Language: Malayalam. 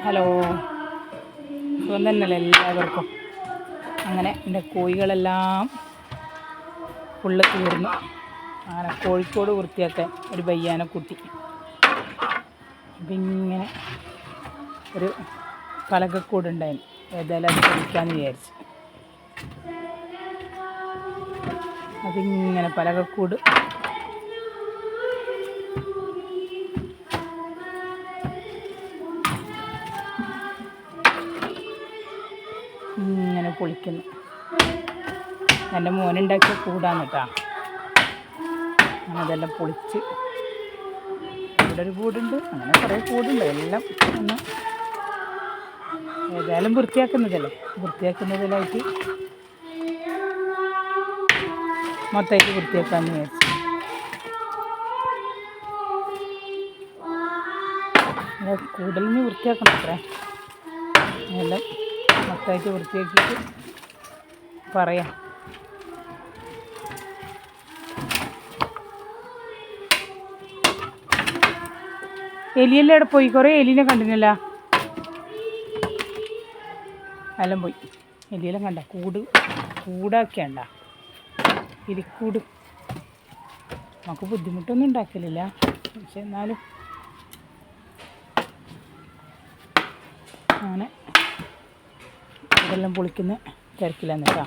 ഹലോ, സുഖം തന്നെയല്ലേ എല്ലാവർക്കും? അങ്ങനെ എൻ്റെ കോഴികളെല്ലാം ഫുള്ള് തീർന്നു. അങ്ങനെ കോഴിക്കോട് വൃത്തിയാക്കാൻ ഒരു ബയ്യാനെ കൂട്ടി. അപ്പം ഇങ്ങനെ ഒരു പലകക്കൂടുണ്ടായിരുന്നു, ഏതായാലും അത് പൊളിക്കാമെന്ന് വിചാരിച്ചു. അതിങ്ങനെ പലകക്കൂട് ഇങ്ങനെ പൊളിക്കുന്നു. എൻ്റെ മോനുണ്ടാക്കിയ കൂടാണ് കേട്ടോ. അതെല്ലാം പൊളിച്ച് ഇവിടെ ഒരു കൂടുണ്ട്, അങ്ങനെ കുറേ കൂടുണ്ട്. എല്ലാം ഒന്ന് ഏതായാലും വൃത്തിയാക്കുന്നതിലായിട്ട് മൊത്തമായിട്ട് വൃത്തിയാക്കാമെന്ന് വിചാരിച്ചു. കൂടുതലിന് വൃത്തിയാക്കണം അത്രേ. എല്ലാം മൊത്തമായിട്ട് വൃത്തിയാക്കിയിട്ട് പറയാം. എലിയെല്ലാം ഇവിടെ പോയി, കുറേ എലീനെ കണ്ടില്ല. എല്ലാം പോയി, എലിയെല്ലാം കണ്ട. കൂടാക്കിയണ്ട എലിക്കൂട്. നമുക്ക് ബുദ്ധിമുട്ടൊന്നും ഉണ്ടാക്കലില്ല, പക്ഷെ എന്നാലും അങ്ങനെ ഇതെല്ലാം പൊളിക്കുന്ന തിരക്കിലാന്ന് കേട്ടോ.